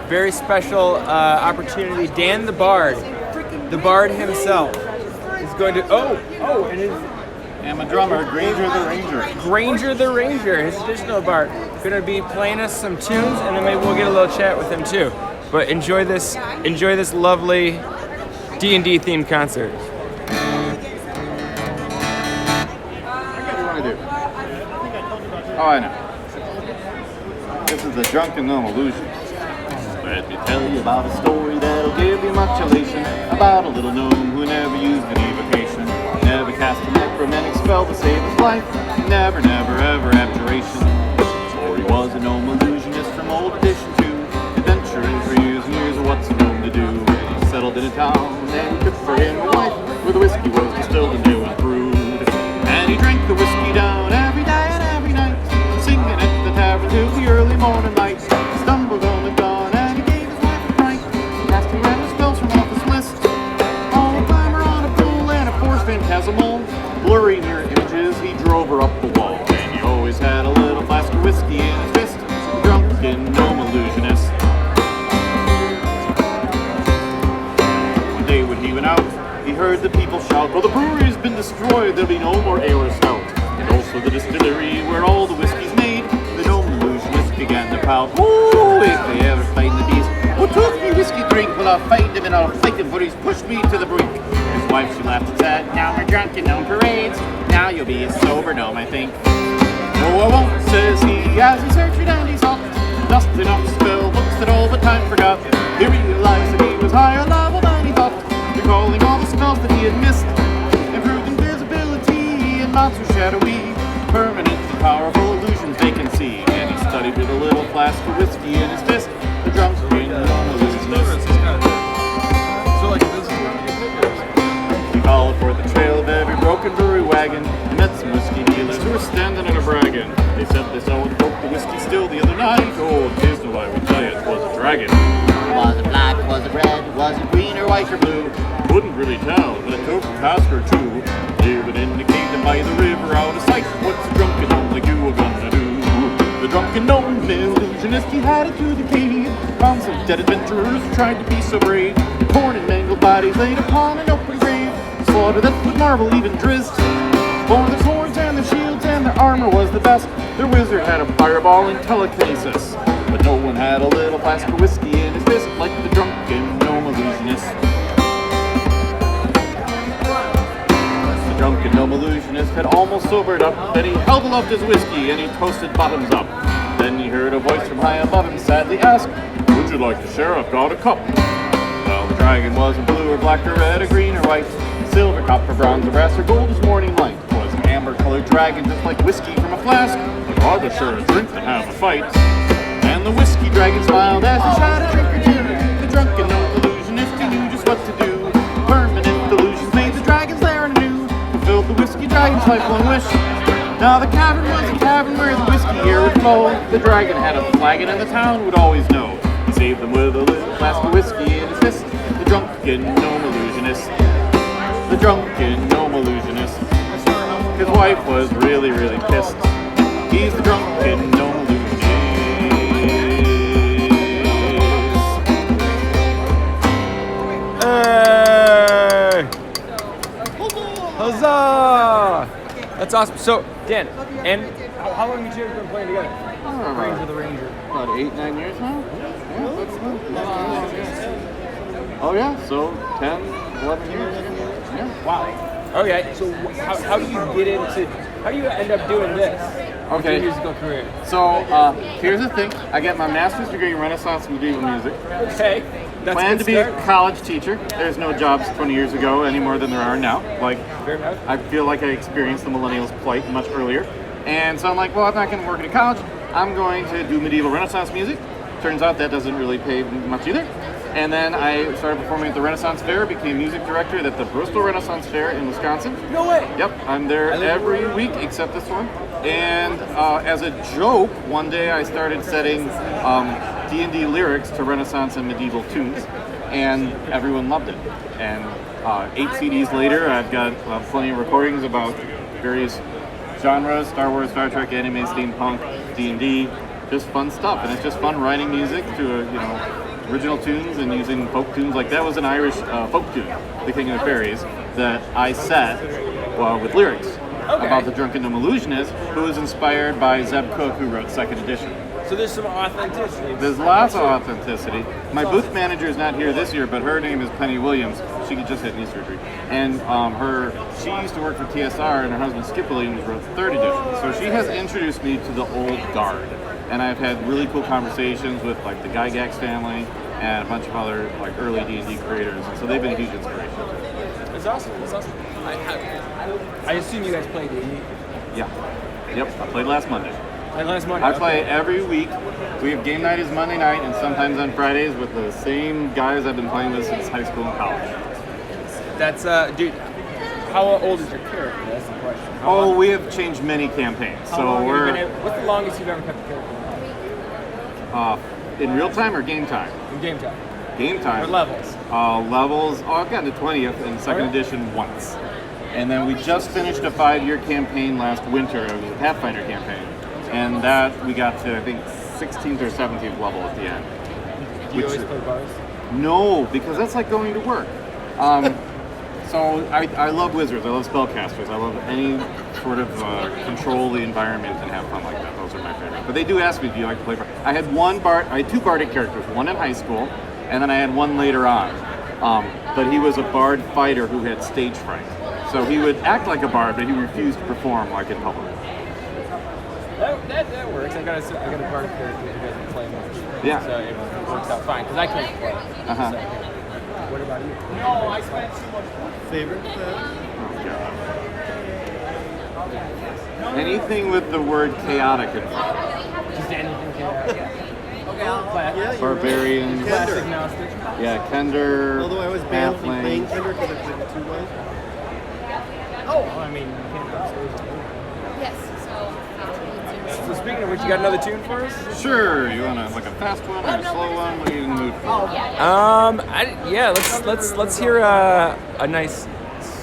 very special opportunity. Dan the Bard himself, is going to. And his. And my drummer, Granger the Ranger. Granger the Ranger, his additional Bard, going to be playing us some tunes, and then maybe we'll get a little chat with him too. But enjoy this lovely D&D themed concert. Oh, I know. This is the Drunken Gnome Illusion. Let me tell you about a story that'll give you much elation. About a little gnome who never used an evocation. Never cast a necromantic spell to save his life. Never, ever abjuration. The story was a gnome illusionist from old edition 2. Adventuring for years and years of what's a gnome to do. He settled in a town and cooked for him a wife, where the whiskey was distilled and it was brewed. And he drank the whiskey down every day and every night, singing at the tavern till the early morning light. Stumbled on the dawn and he gave his wife a fright, casting random spells from off his list. On a climber, on a pool, and a force phantasmal, blurry near images, he drove her up the wall. And he always had a little flask of whiskey in his fist, drunken gnome illusionist. One day when he went out, he heard the people shout, "Well, the brewery's been destroyed, there'll be no more ale or stout." And also the distillery where all the whiskey's made. The gnome illusionist began to pout, "Oh, if they ever find the beast who took me whiskey drink, well, I'll find him and I'll fight him, for he's pushed me to the brink." His wife, she laughed and said, "Now we're drunken gnome parades. Now you'll be a sober gnome, I think." "No, I won't," says he, as he searched for dandy's hot. Dusting off spell books that all but time forgot. He realized that he was higher level than he thought, recalling all the spells that he had missed. Improved invisibility and monster shadowy, permanent and powerful illusions they can see. And he studied with a little flask of whiskey in his fist, the drunken gnome illusionist. He followed forth the trail of every broken brewery wagon and met some whiskey dealers who were standing and a-bragging. They said they saw and broke the whiskey still the other night. Oh, tis no lie, we tell you, it was a dragon. Was it black, was it red, was it green or white or blue? Couldn't really tell, but it took a task or two. Living in the kingdom by the river out of sight. What's a drunken gnome like you gonna do? The drunken gnome illusionist, he had it to the cave. Found some dead adventurers who tried to be so brave. Torn and mangled bodies laid upon an open grave. Slaughter that would marvel even Drizzt. For their swords and their shields and their armor was the best. Their wizard had a fireball and telekinesis. But no one had a little flask of whiskey in his fist like the drunken gnome illusionist. The drunken gnome illusionist had almost sobered up. Then he held aloft his whiskey and he toasted bottoms up. Then he heard a voice from high above him sadly ask, "Would you like to share? I've got a cup." Well, the dragon wasn't blue or black or red or green or white. Silver, copper, bronze, or brass, or gold as morning light. Was an amber-colored dragon just like whiskey from a flask. But I was sure a drink to have a fight. And the whiskey dragon smiled as he shot a drink or two. The drunken gnome illusionist, he knew just what to do. Permanent illusions made the dragon's lair anew. Fulfilled the whiskey dragon's lifelong wish. Now the cavern was a cavern where the whiskey air would flow. The dragon had a flagon and the town would always know. He saved them with a little flask of whiskey in his fist. The drunken gnome illusionist. The drunken gnome illusionist. His wife was really, really pissed. He's the drunken gnome illusionist. Hey! Huzzah! That's awesome. So, Dan, and how long have you two been playing together? Ranger the Ranger. About 8-9 years now? Yeah, that's Oh yeah, so 10, 11 years. Yeah. Wow. Okay, so how do you get into, how do you end up doing this? Okay. Your musical career. So here's the thing. I got my master's degree in Renaissance medieval music. Okay. That's Planned to be a college teacher. There's no jobs 20 years ago any more than there are now. Like, I feel like I experienced the millennials' plight much earlier. And so I'm like, well, I'm not going to work at a college. I'm going to do medieval Renaissance music. Turns out that doesn't really pay much either. And then I started performing at the Renaissance Fair, became music director at the Bristol Renaissance Fair in Wisconsin. No way! Yep, I'm there every week except this one. And as a joke, one day I started setting D&D lyrics to Renaissance and medieval tunes, and everyone loved it. And 8 CDs later, I've got plenty of recordings about various genres: Star Wars, Star Trek, anime, steampunk, D&D, just fun stuff. And it's just fun writing music to original tunes and using folk tunes. Like that was an Irish folk tune, The King of the Fairies, that I set with lyrics about the Drunken Gnome Illusionist, who was inspired by Zeb Cook, who wrote second edition. So there's some authenticity. There's lots of authenticity. My booth manager is not here this year, but her name is Penny Williams. She just had knee surgery. And she used to work for TSR, and her husband Skip Williams wrote the third edition. So she has introduced me to the old guard. And I've had really cool conversations with like the Gygax family and a bunch of other like early D&D creators. And so they've been a huge inspiration. It's awesome. It's awesome. I assume you guys play D&D. Yeah. Yep. I played last Monday. I play every week. We have game night is Monday night, and sometimes on Fridays with the same guys I've been playing with since high school and college. That's dude. How old is your character? That's the question. We have changed many campaigns. What's the longest you've ever kept a character? In real time or game time? In game time. Game time. Or levels? Levels. I've gotten to 20th in second edition once, and then we just finished a 5-year campaign last winter. It was a Pathfinder campaign. And that we got to, I think, 16th or 17th level at the end. Do you always play bars? No, because that's like going to work. So I love wizards. I love spellcasters. I love any sort of control the environment and have fun like that. Those are my favorite. But they do ask me, do you like to play bard? I had two bardic characters. One in high school, and then I had one later on. But he was a bard fighter who had stage fright. So he would act like a bard, but he refused to perform like in public. That works. I got a bard character who doesn't play much. Yeah. So it works out fine, because I can't play. Uh-huh. So, what about you? Favorite? Oh, God. Anything with the word chaotic in front. Just anything chaotic. Barbarians. Class agnostic. Yeah, Kender. Although I was banned from Halfling. playing Kender because I played it 2 ways. Oh, well, I mean, you can't upstairs. Yes, So speaking of which, you got another tune for us? Sure. You want like a fast one or a slow one? What are you in the mood for? Let's hear a nice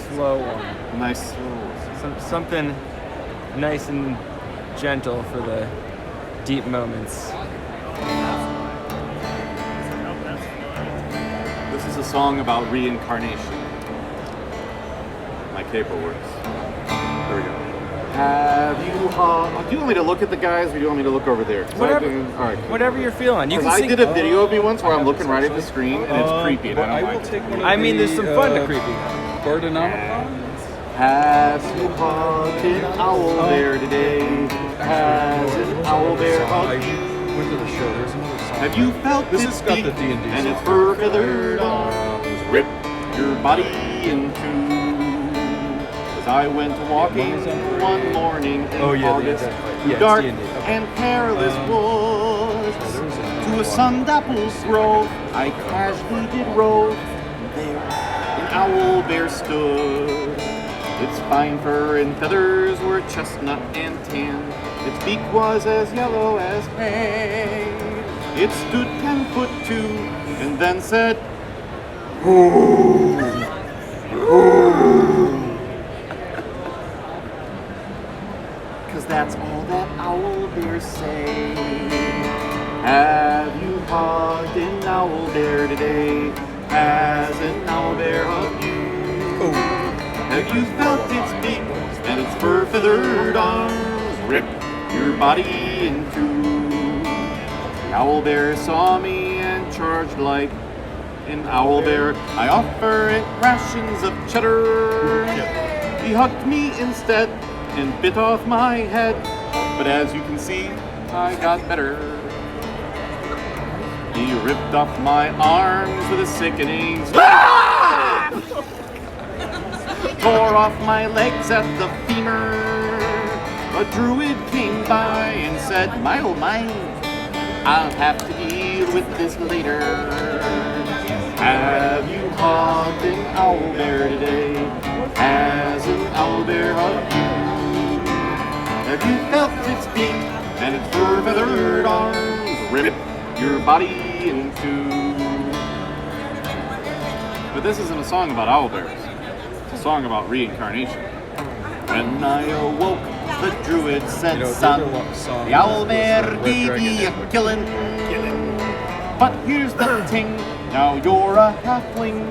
slow one. Nice slow. Something nice and gentle for the deep moments. This is a song about reincarnation. My capo works. There we go. Have you? Do you want me to look at the guys, or do you want me to look over there? Whatever you're feeling. You can I sing. did a video of me once where I'm looking right at the screen, and it's creepy, and I don't like it. I mean, there's some fun to creepy. Has you caught an owl bear today? Has an owl bear hugged you? Went to the show. There's another song. Have you felt This its has got beak the D&D and its song. fur feathered arms rip your body in two? As I went walking one morning in August through dark and perilous woods to a sun-dappled grove, I casually did rove. There an owl bear stood. Its fine fur and feathers were chestnut and tan. Its beak was as yellow as hay. It stood 10 foot 2 and then said, "Hoo, hoo." 'Cause that's all that owl bears say. Have you hugged an owl bear today? Has an owl bear hugged you? Have you felt its beak and its fur feathered arms rip your body in two? The owl bear saw me and charged like an owl bear. I offer it rations of cheddar. He hugged me instead and bit off my head. But as you can see, I got better. He ripped off my arms with a sickening slap. Tore off my legs at the femur. A druid came by and said, "My oh my, I'll have to deal with this later." Have you hugged an owl bear today? Has an owl bear hugged you? Have you felt its beak and its fur feathered arms rip your body in two? But this isn't a song about owl bears. It's a song about reincarnation. When I awoke, the druid said, "Son, the owl bear gave me a killing. But here's the ting, now you're a halfling.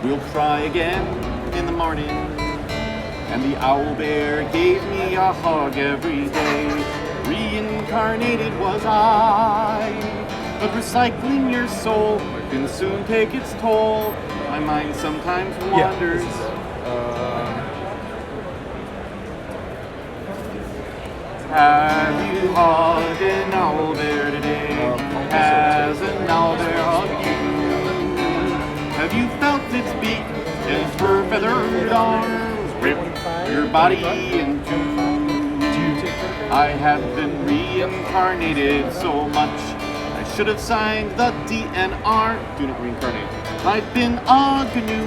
We'll try again in the morning. And the owl bear gave me a hug every day. Reincarnated was I. But recycling your soul can soon take its toll. My mind sometimes wanders. Have you hugged an owl bear today? Has an owl bear hugged you? Have you felt its beak and its fur feathered arms rip your body in two? I have been reincarnated so much I should have signed the DNR. Do not reincarnate. I've been a gnu,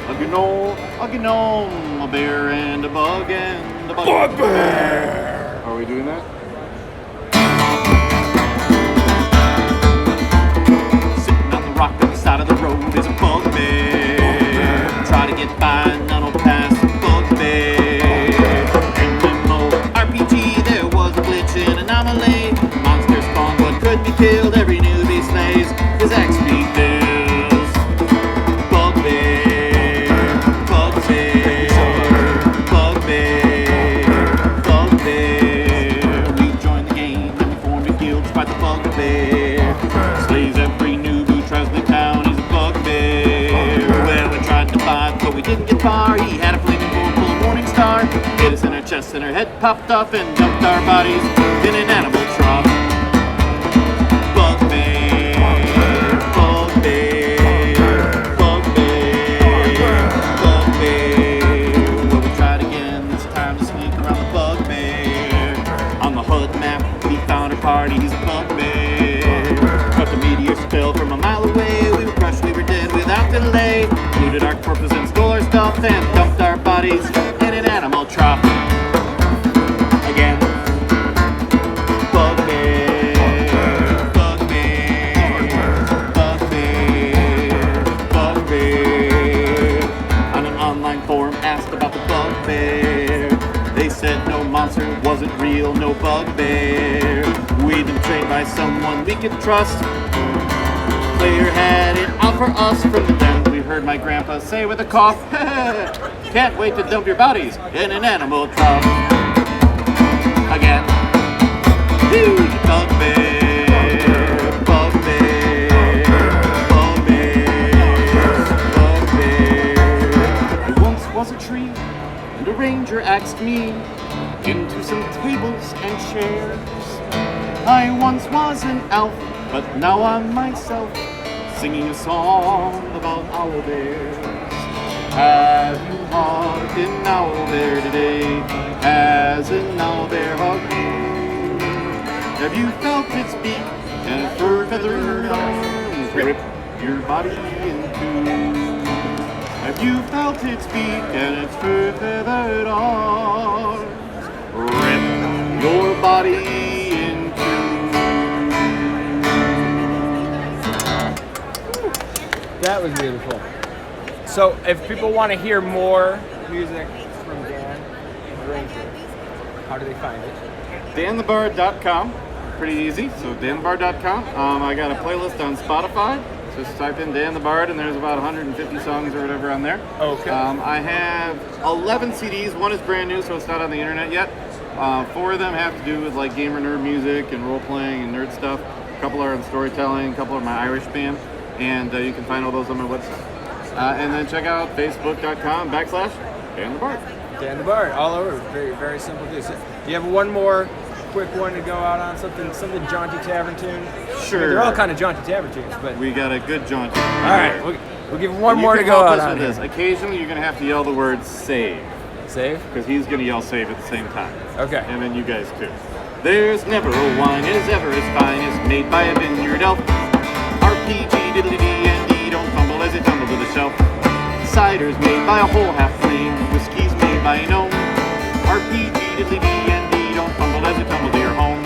a gnoll, a gnome, a bear and a bug and a bugbear. Are we doing that? Sitting on the rock on the side of the road is a bugbear. Try to get by, none will pass. Bugbear. MMO RPG, there was a glitch in anomaly. Monster spawned what could be killed. Every newbie slays his XP bills. Bugbear. Bugbear. Bugbear. Bugbear. We joined the game and we formed a guild to fight the bugbear. Slays every noob who tries the town, he's a bugbear. Well, we tried to fight, but we didn't get far. He had a flaming bull full of morning star. Hit us in our chest and our head popped off and dumped our bodies in an animal trough. Bugbear, bugbear, bugbear, bugbear. Well, we tried again, this time to sneak around the bugbear. On the HUD map, we found a party, he's a bugbear. But the meteors fell from a mile away. We were crushed, we were dead without delay. Looted our corpses and stole our stuff and dumped our bodies in an animal trough. Again. Bugbear, bugbear, bugbear, bugbear. On an online forum asked about the bugbear. They said no monster wasn't real, no bugbear. We'd been trained by someone we could trust. Player had it out for us from the den. We heard my grandpa say with a cough, can't wait to dump your bodies in an animal trough. Again. Bugbear, bugbear, bugbear, bugbear. I once was a tree, and a ranger axed me into some tables and chairs. I once was an elf, but now I'm myself, singing a song about owl bears. Have you hugged an owl bear today? Has an owl bear hugged you? Have you felt its beak and its fur feathered arms rip your body in two? Have you felt its beak and its fur feathered arms rip your body in two? That was beautiful. So, if people want to hear more music from Dan Ranger, how do they find it? danthebard.com. Pretty easy. So danthebard.com. I got a playlist on Spotify. Just type in Dan the Bard and there's about 150 songs or whatever on there. Okay. I have 11 CDs. One is brand new, so it's not on the internet yet. 4 of them have to do with like gamer nerd music and role playing and nerd stuff. A couple are on storytelling. A couple are my Irish band. And you can find all those on my website. And then check out facebook.com/Dan the Bard. Dan the Bard, all over. Very, very simple to do. So, do you have one more quick one to go out on? Something jaunty tavern tune? Sure. I mean, they're all kind of jaunty tavern tunes, but... We got a good jaunt. All right, we'll give one more to go out on. This. Occasionally, you're going to have to yell the word save. Save? Because he's going to yell save at the same time. Okay. And then you guys too. There's never a wine is ever as fine as made by a vineyard elf. RPG, diddly-dee-and-dee, don't fumble as you tumble to the shelf. Cider's made by a whole half-flame, whiskey's made by a gnome. RPG, diddly-dee-and-dee, don't fumble as you tumble to your home.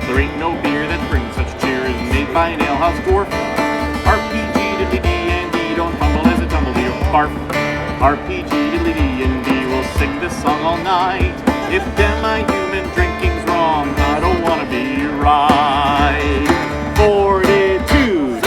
There ain't no beer that brings such cheer as made by an alehouse dwarf. RPG, diddly-dee-and-dee, don't fumble as you tumble to your barf. RPG, diddly-dee-and-dee, we'll sing this song all night. If then my human drinking's wrong, I don't wanna be right. 42.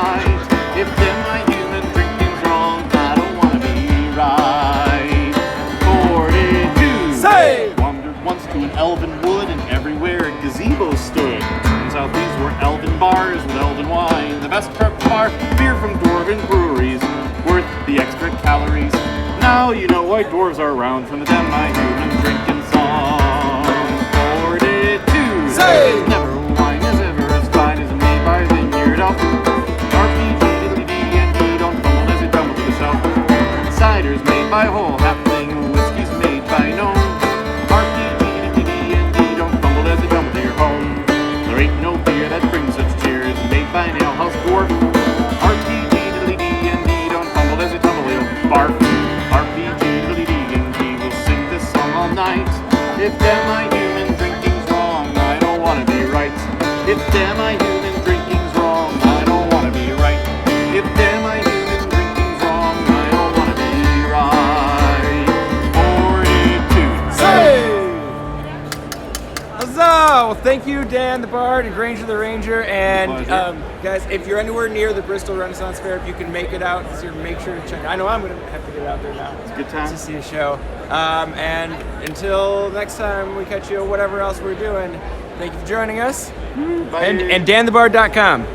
night. If them my human drinking's wrong, I don't wanna be right. 42. Say! Wandered once to an elven wood, and everywhere a gazebo stood. Turns out these were elven bars with elven wine. The best prepped bar, beer from dwarven breweries, worth the extra calories. Now you know why dwarves are around from the damn my human drinking song. 42. Say! Never wine is ever as fine as made by Vineyard Elf. RPG, diddly-dee, don't fumble as you tumble to the shelf. Cider's made by whole halfling, whiskey's made by gnome. RPG, diddly-dee, don't fumble as you tumble to your home. There ain't no beer that brings such cheers, made by an alehouse dwarf. RPG, diddly-dee, don't fumble as you tumble, it'll barf. RPG, diddly-dee, we'll sing this song all night. If damn my human drinking's wrong, I don't wanna be right. If damn my human drinking's wrong, I don't wanna be right. If damn my human drinking's wrong, I don't wanna be right. 42. Say! Huzzah! Well, thank you, Dan the Bard and Granger the Ranger. And Pleasure. guys, if you're anywhere near the Bristol Renaissance Fair, if you can make it out, make sure to check. I know I'm going to have to get out there now. It's a good time. To see a show. And until next time we catch you, whatever else we're doing, thank you for joining us. Bye. And danthebard.com.